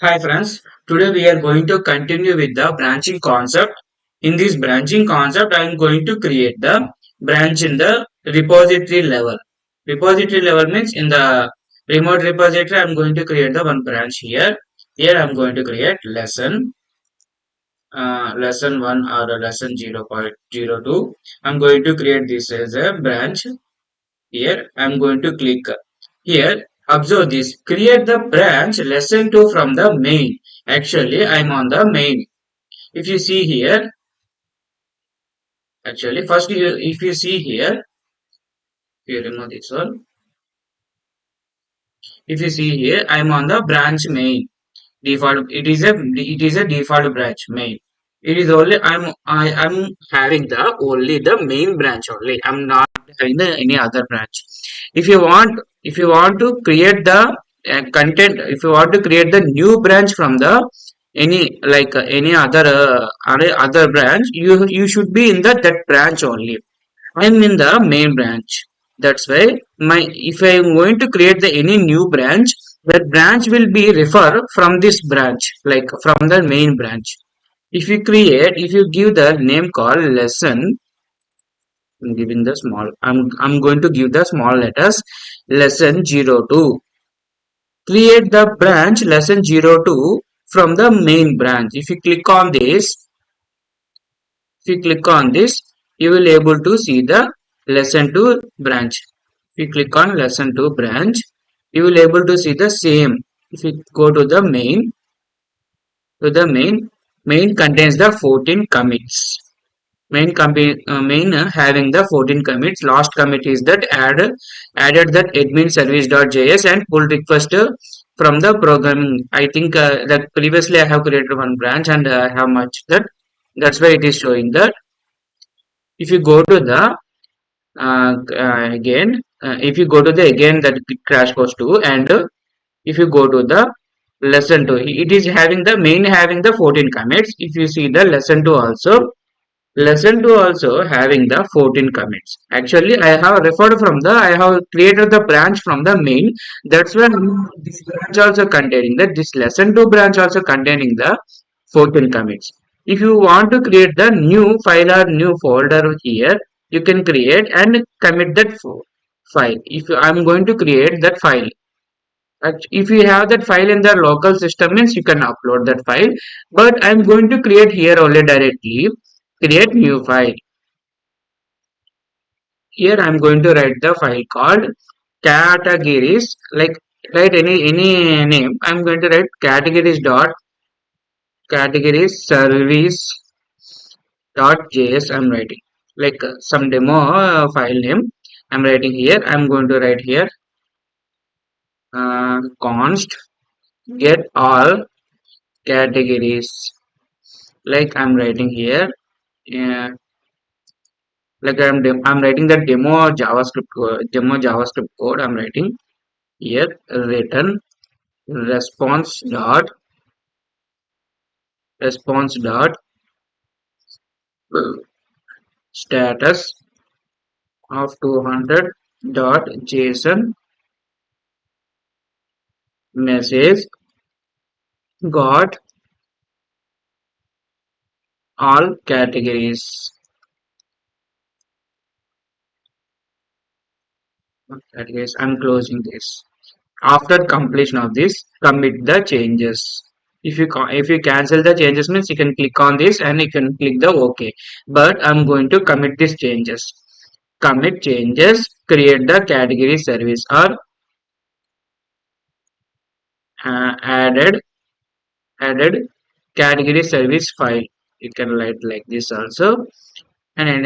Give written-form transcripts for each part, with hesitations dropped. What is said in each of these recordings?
Hi friends, today we are going to continue with the branching concept. In this branching concept, I am going to create the branch in the repository level. Repository level means in the remote repository, I am going to create the one branch here. Here I am going to create lesson 1 or a lesson 0.02. I am going to create this as a branch. Here I am going to click here. Observe this. Create the branch lesson 2 from the main. Actually, I am on the main. If you see here, actually, if you see here, you remove this one. If you see here, I am on the branch main. Default. It is a default branch main. It is only I am having the only the main branch only. I'm not having any other branch. If you want to create the content, if you want to create the new branch from the any other branch, you should be in that branch only. I'm in the main branch. That's why if I am going to create the any new branch, that branch will be refer from this branch, like from the main branch. If you give the name called lesson, I'm giving the small. I'm going to give the small letters lesson 02. Create the branch lesson 02 from the main branch. If you click on this, you will able to see the lesson 2 branch. If you click on lesson 2 branch, you will able to see the same. If you go to the main contains the 14 commits. Main having the 14 commits. Last commit is that added that admin service.js and pull request from the programming. I think that previously I have created one branch and I have much that. That's why it is showing that. If you go to the again if you go to the again that crash course 2, and if you go to the lesson 2, it is having the main having the 14 commits. If you see the lesson 2 also having the 14 commits. Actually, I have created the branch from the main. That's why this branch also containing that this lesson 2 branch also containing the 14 commits. If you want to create the new file or new folder here, you can create and commit that file. If I'm going to create that file, if you have that file in the local system means you can upload that file, but I'm going to create here only directly. Create new file. Here I'm going to write the file called categories, like write any name. I'm going to write categories service .js. I'm writing like some demo file name. I'm writing here. I'm going to write here const get all categories, like I'm writing here. I'm writing the demo JavaScript code. I'm writing here return response dot status of 200 dot json message got all categories. I'm closing this. After completion of this, commit the changes. If you cancel the changes means you can click on this and you can click the OK. But I'm going to commit these changes. Commit changes. Create the category service or added category service file. You can write like this also. And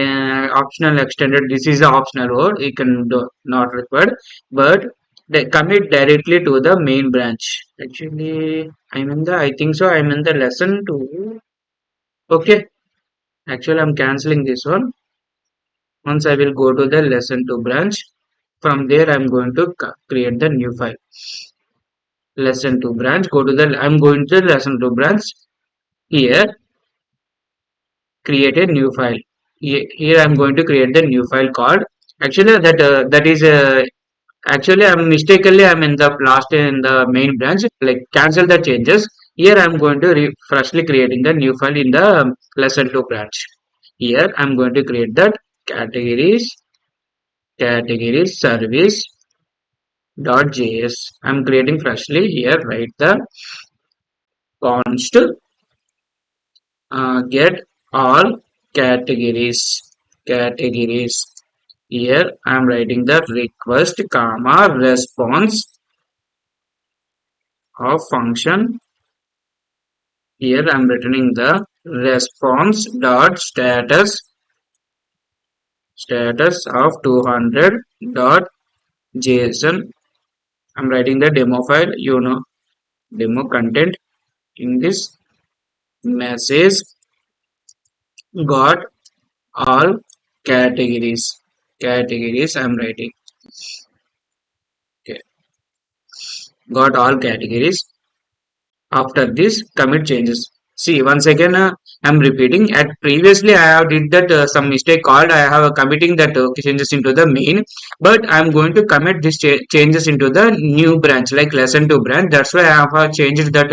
optional extended. This is the optional word. You can do not required, but they commit directly to the main branch. Actually, I think so. I'm in the lesson 2. Okay. Actually, I'm canceling this one. Once I will go to the lesson 2 branch. From there, I'm going to create the new file. Lesson 2 branch. I'm going to the lesson 2 branch. Here, create a new file. Here I'm going to create the new file called. Actually, that is actually I'm in the last in the main branch. Like cancel the changes. Here I'm going to freshly creating the new file in the lesson 2 branch. Here I'm going to create that categories service .js. I'm creating freshly. Here write the const get all categories. Here I'm writing the request comma response of function. Here I'm returning the response dot status of 200 dot json. I'm writing the demo file, demo content. In this message got all categories I'm writing. Okay, got all categories. After this commit changes, see once again I'm repeating. At previously I have did that some mistake called I have committing that changes into the main, but I'm going to commit this changes into the new branch like lesson 2 branch. That's why I have changed that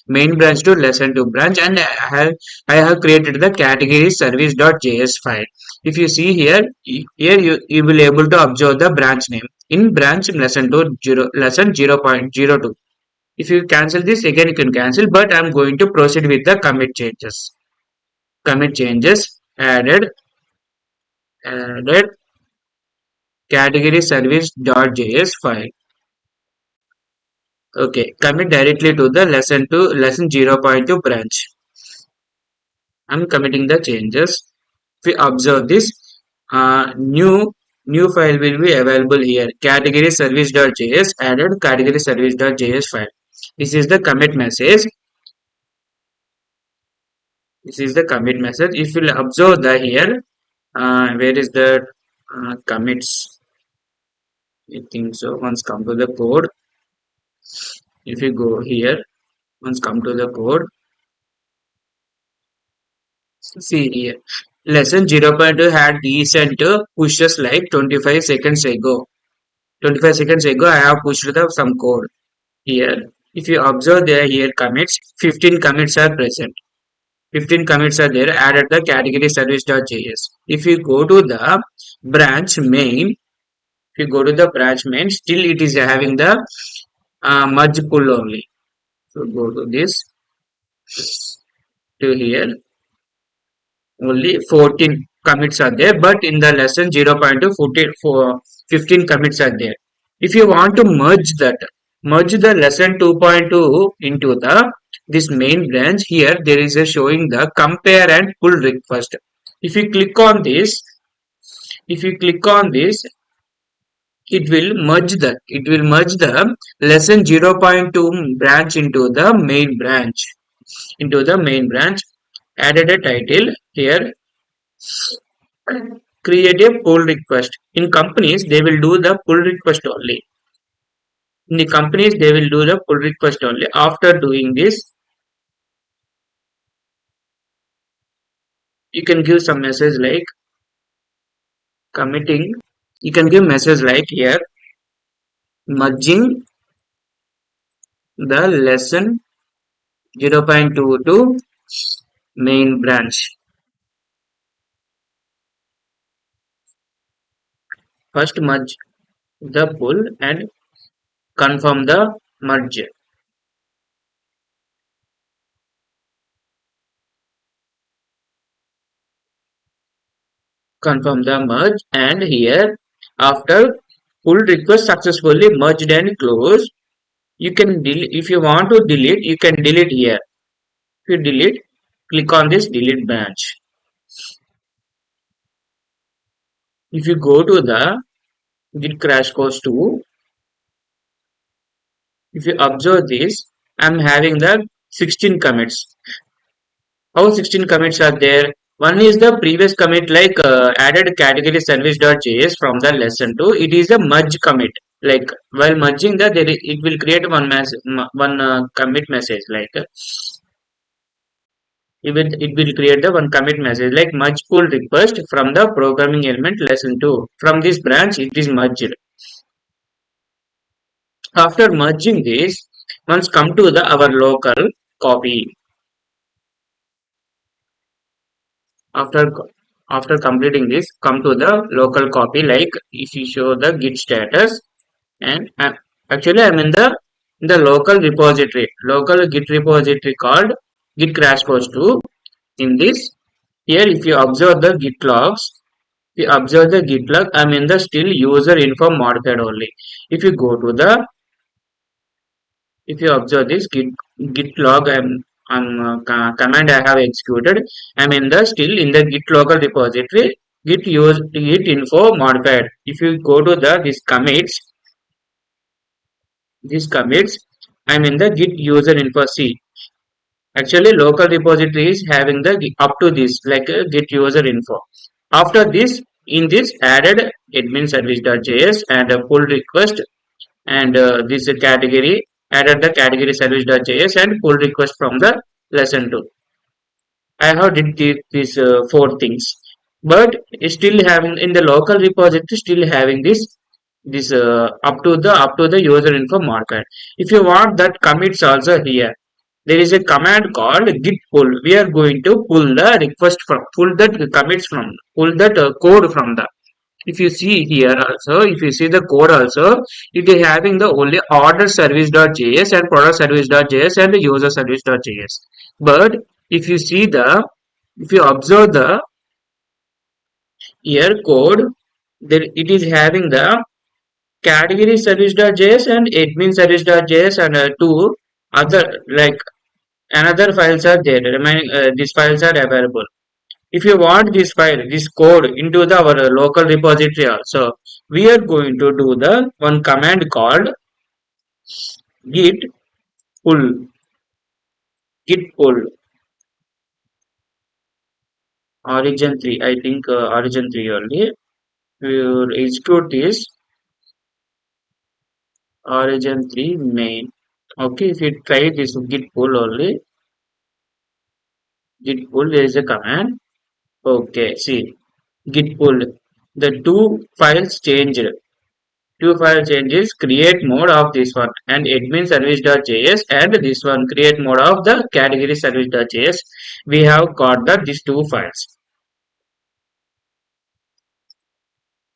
main branch to lesson 2 branch, and I have created the category service.js file. If you see here, here you will able to observe the branch name in branch lesson 2 lesson 0.02. If you cancel this again, you can cancel, but I'm going to proceed with the commit changes added category service.js file. Okay, commit directly to the lesson 0.2 branch. I'm committing the changes. If you observe this, new file will be available here. Category service.js added category service.js file. This is the commit message. This is the commit message. If you observe the here, where is the commits? I think so. Once come to the code, if you go here, once come to the code, see here. Lesson 0.2 had recent pushes like 25 seconds ago. 25 seconds ago, I have pushed the some code here. If you observe there here commits, 15 commits are present. 15 commits are there added the category service.js. If you go to the branch main, if you go to the branch main, still it is having the merge pull only. So go to this to here, only 14 commits are there, but in the lesson 0.2 15 commits are there. If you want to merge the lesson 2.2 into the this main branch, here there is a showing the compare and pull request. If you click on this, if you click on this, it will merge the lesson 0.2 branch into the main branch. Added a title here, create a pull request. In companies they will do the pull request only. In the companies they will do the pull request only. After doing this, you can give some message like committing. You can give message like here merging the lesson 0.2 to main branch. First merge the pull and confirm the merge. Confirm the merge, and here after pull request successfully merged and closed, you can delete. If you want to delete, you can delete here. If you delete, click on this delete branch. If you go to the git crash course 2, if you observe this, I'm having the 16 commits. How 16 commits are there? One is the previous commit like added category service.js from the lesson 2. It is a merge commit. Like while merging that, it will create one commit message like it will create the one commit message like merge pull request from the programming element lesson 2. From this branch, it is merged. After merging this, once come to the our local. copy. After after completing this, come to the local copy. Like if you show the git status, and actually I'm in the local git repository called git crash course 2. In this, here if you observe the git logs, if you observe the git log, I'm in the still user info modified only. If you go to the, if you observe this git log, command I have executed, I'm in the still in the git local repository git info modified. If you go to the this commits, I'm in the git user info C. Actually, local repository is having the up to this like git user info. After this, in this added admin service.js and a pull request, and this category added the category service.js and pull request from the lesson 2. I have did these four things, but still having in the local repository still having this up to the user info marker. If you want that commits also here, there is a command called git pull. We are going to pull the request from pull that commits from pull that code from the. If you see here also, if you see the code also, it is having the only order service.js and product service.js and user service.js. But if you see the, if you observe the here code, then it is having the category service.js and admin service.js and two other like another files are there. Remaining these files are available. If you want this file, this code into the our local repository also, we are going to do the one command called git pull. Git pull origin 3. I think origin 3 only. We will execute this origin 3 main. Okay, if you try this git pull only, git pull there is a command. Okay, see git pull. The two file changes create mode of this one and admin service.js and this one create mode of the category service.js. We have got these two files.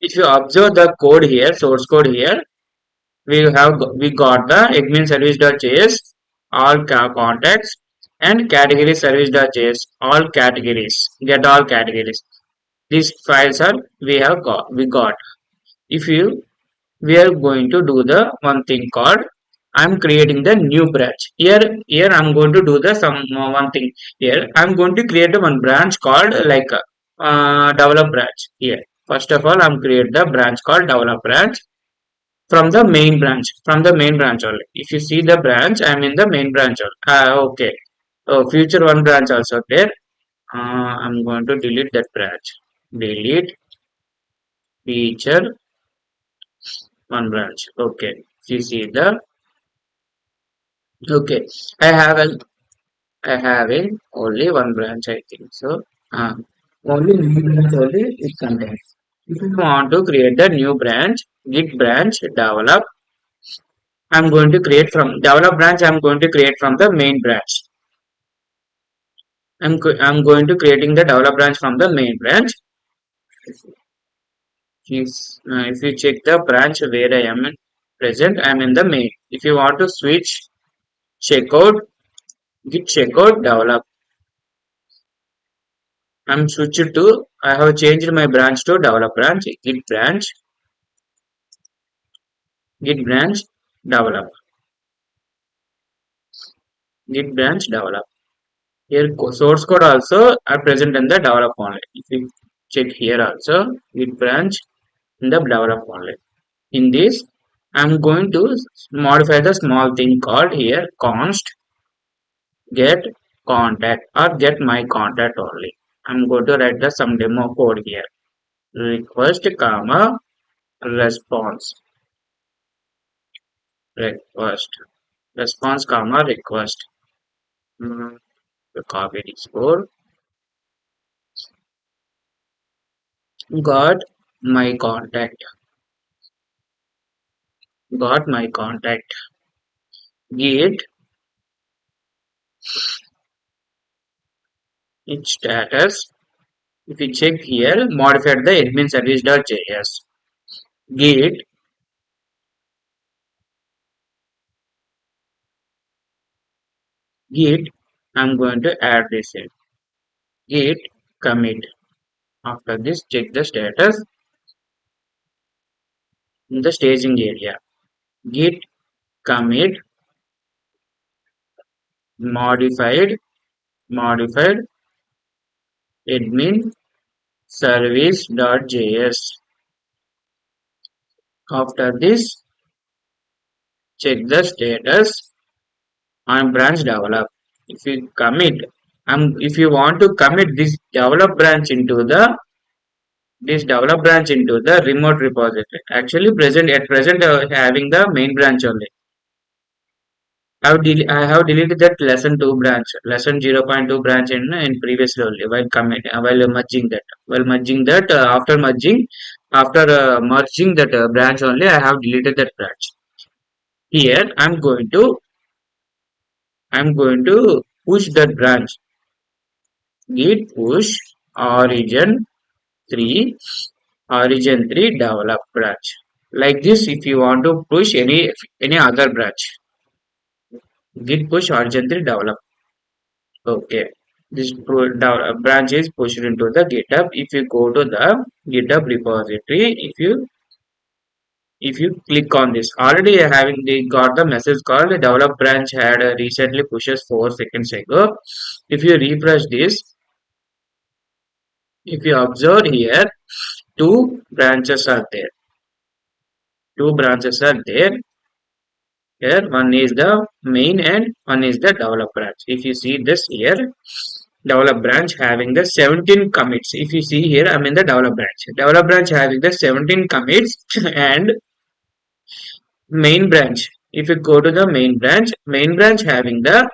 If you observe the code here, source code here, we got the admin service.js all contacts and category service.js all categories, get all categories. These files are we got. If you, we are going to do the one thing called, I'm creating the new branch here. I'm going to do the some one thing here. I'm going to create a one branch called like develop branch here. First of all, I'm create the branch called develop branch from the main branch only. If you see the branch, I'm in the main branch only. Okay. Future one branch also there. I'm going to delete that branch. Delete feature one branch. Okay. If you see the, okay, I have a I have a only one branch, I think so. Uh, Only new branch only it contains. If you want to create the new branch, git branch develop. I'm going to create from develop branch. I'm going to create from the main branch. I'm going to creating the develop branch from the main branch. If you check the branch where I am present, I'm in the main. If you want to switch checkout, git checkout develop. I'm switched to, I have changed my branch to develop branch, git branch develop, git branch develop. Here source code also are present in the develop only. If you check here also, git branch in the develop only. In this, I'm going to modify the small thing called here const get contact or get my contact only. I'm going to write the some demo code here. Request comma response request response comma request. Mm, Copy this code. Got my contact. Got my contact. Git its status. If you check here, modified the admin service.js. Git, Git, I'm going to add this in. Git commit. After this, check the status in the staging area. Git commit modified admin service.js. After this, check the status on branch develop. If you commit, if you want to commit this develop branch into the remote repository. Actually, present having the main branch only. I have deleted that lesson 2 branch, lesson 0.2 branch in previously only while merging that. While merging that, after merging that branch only, I have deleted that branch. Here, I'm going to push that branch. Git push origin 3 develop branch. Like this, if you want to push any other branch, git push origin 3 develop. Okay, this branch is pushed into the GitHub. If you go to the GitHub repository, if you click on this, already having they got the message called develop branch had recently pushes 4 seconds ago. If you refresh this, if you observe here, two branches are there. Two branches are there. Here, one is the main and one is the develop branch. If you see this here, develop branch having the 17 commits. If you see here, I'm in the develop branch. Develop branch having the 17 commits and main branch. If you go to the main branch having the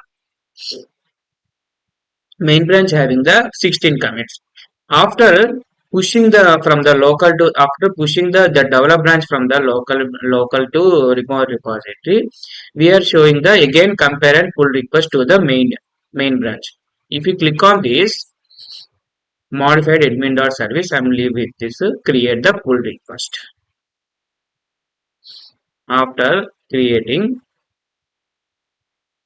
16 commits. After pushing the from the local to after pushing the develop branch from the local to remote repository, we are showing the again compare and pull request to the main branch. If you click on this modified admin.service, I'm leave with this create the pull request. After creating,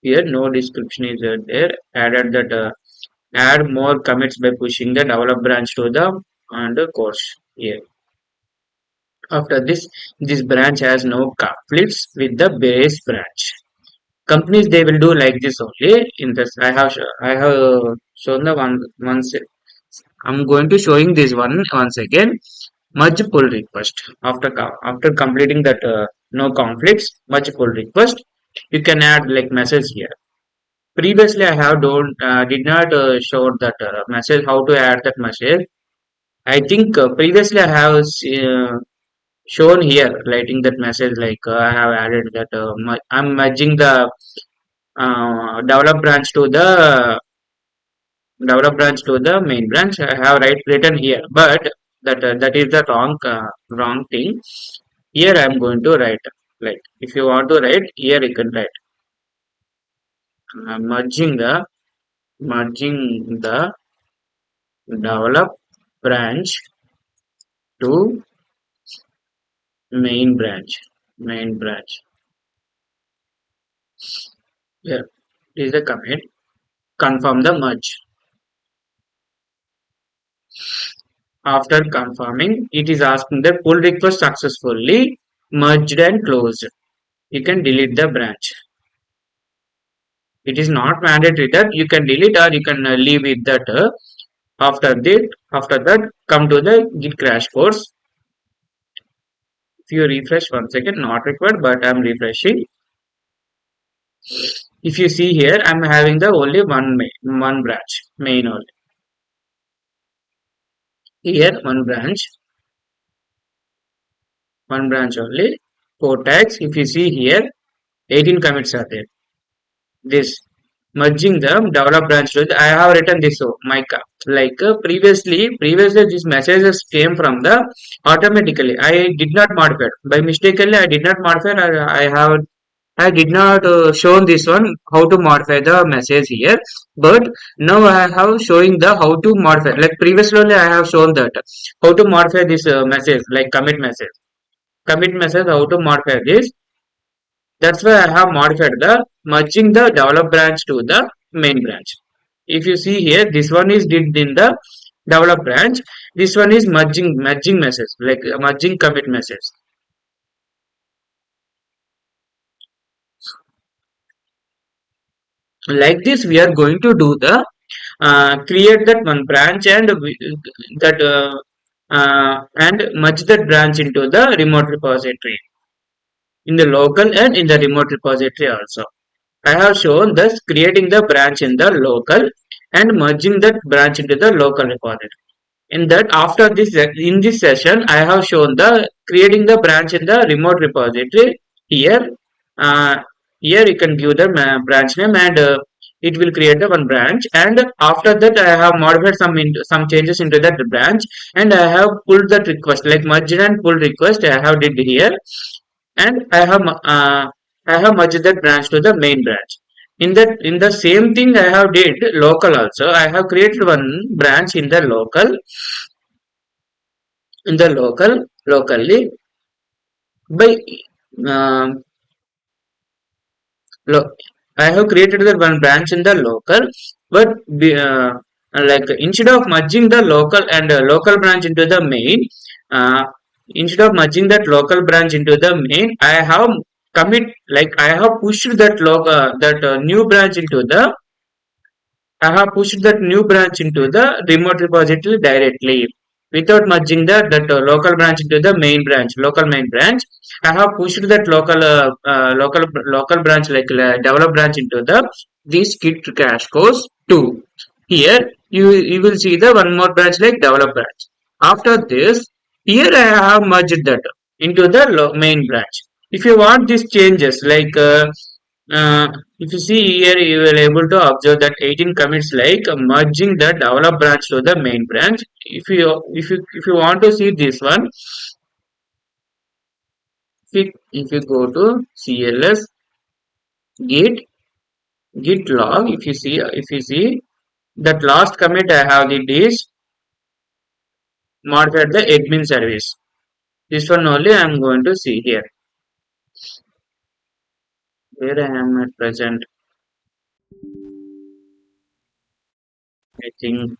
here no description is there, added that add more commits by pushing the develop branch to the and course here. After this branch has no conflicts with the base branch. Companies they will do like this only. In this, I have shown the once. I'm going to showing this one once again. Merge pull request after completing that no conflicts. Merge pull request. You can add like message here. Previously, I have don't did not show that message how to add that message. I think previously I have shown here writing that message like I have added that I'm merging the develop branch to the main branch. I have written here, but that is the wrong thing. Here I am going to write like if you want to write here you can write merging the develop branch to main branch. Here is the commit. Confirm the merge. After confirming, it is asking the pull request successfully merged and closed. You can delete the branch. It is not mandatory that you can delete or you can leave it that after that come to the git crash course. If you refresh one second, not required, but I'm refreshing. If you see here, I'm having the only one branch main only. Here one branch only. 4 tags. If you see here, 18 commits are there. This merging the develop branch to I have written this so Micah like previously these messages came from the automatically. I did not modify by mistakenly. I did not modify. I have I did not shown this one how to modify the message here, but now I have showing the how to modify. Like previously only I have shown that how to modify this message, like commit message. Commit message, how to modify this. That's why I have modified the merging the develop branch to the main branch. If you see here, this one is did in the develop branch. This one is merging message, like merging commit message. Like this, we are going to do the create that one branch and that and merge that branch into the remote repository in the local and in the remote repository also. I have shown thus creating the branch in the local and merging that branch into the local repository. In that, after this, in this session, I have shown the creating the branch in the remote repository. Here, uh, here you can give the branch name and it will create the one branch. And after that, I have modified some changes into that branch, and I have pulled that request like merged and pull request. I have did here, and I have merged that branch to the main branch. In the same thing I have did local also. I have created one branch in the locally by um, lo- I have created the one branch in the local, but like instead of merging the local and local branch into the main, uh, instead of merging that local branch into the main, I have commit like I have pushed that new branch into the I have pushed that new branch into the remote repository directly without merging that local branch into the main branch, local main branch. I have pushed that local branch like develop branch into the this Git cache course too. Here you will see the one more branch like develop branch. After this, here I have merged that into the main branch. If you want these changes like uh, if you see here, you will able to observe that 18 commits like merging the develop branch to the main branch. If you want to see this one, if you go to CLS git log, if you see that last commit I have did is modified the admin service. This one only I am going to see here. Where I am at present, I think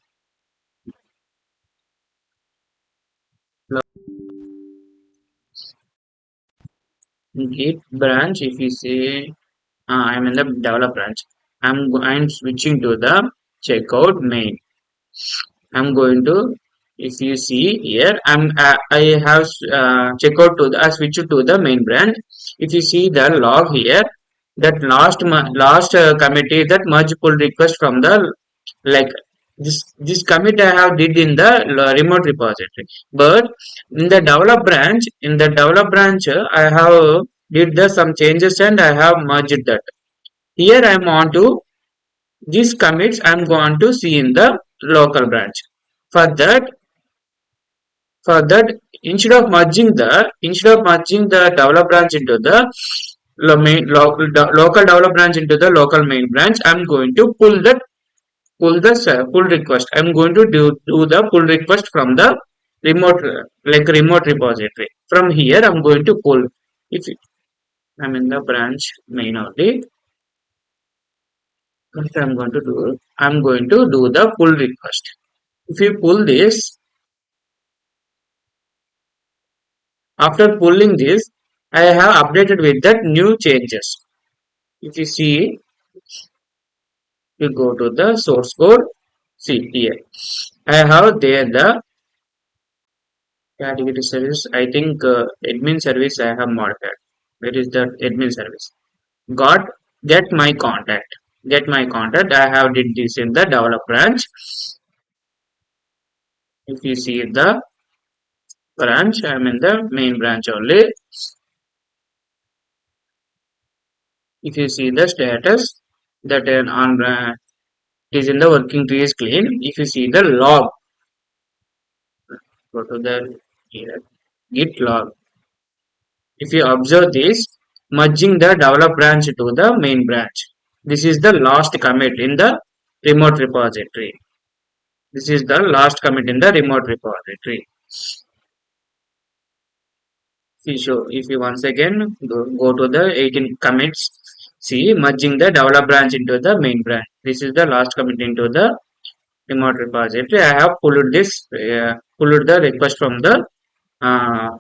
git branch. If you see, I'm in the develop branch. I'm switching to the checkout main. I'm going to, if you see here, I have checkout to the I switch to the main branch. If you see the log here, that last committee that merge pull request from the like this commit I have did in the remote repository, but in the develop branch I have did the some changes and I have merged that. Here I am on to these commits I am going to see in the local branch. For that, for that instead of merging the develop branch into the local develop branch into the local main branch, I'm going to pull request. I'm going to do the pull request from the remote remote repository. From here, I'm going to pull. If I'm in the branch main only, what I'm going to do, I'm going to do the pull request. If you pull this, after pulling this, I have updated with that new changes. If you see, you go to the source code. See here, I have there the category service. I think admin service I have modified. Where is that admin service? Got get my contact. Get my contact. I have did this in the develop branch. If you see the branch, I'm in the main branch only. If you see the status, that on it is in the working tree is clean. If you see the log, go to the here, git log. If you observe this, merging the develop branch to the main branch. This is the last commit in the remote repository. This is the last commit in the remote repository. If you once again go to the 18 commits, see merging the develop branch into the main branch. This is the last commit into the remote repository. I have pulled the request from the uh,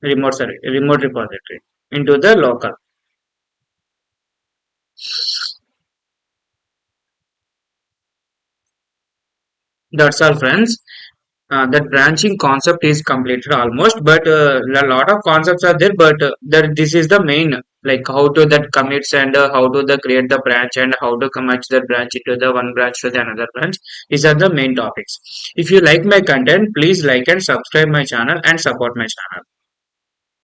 remote repository into the local. That's all, friends. That branching concept is completed almost, but a lot of concepts are there. But that this is the main, like how to that commits and how to the create the branch and how to merge the branch into the one branch to the another branch. These are the main topics. If you like my content, please like and subscribe my channel and support my channel.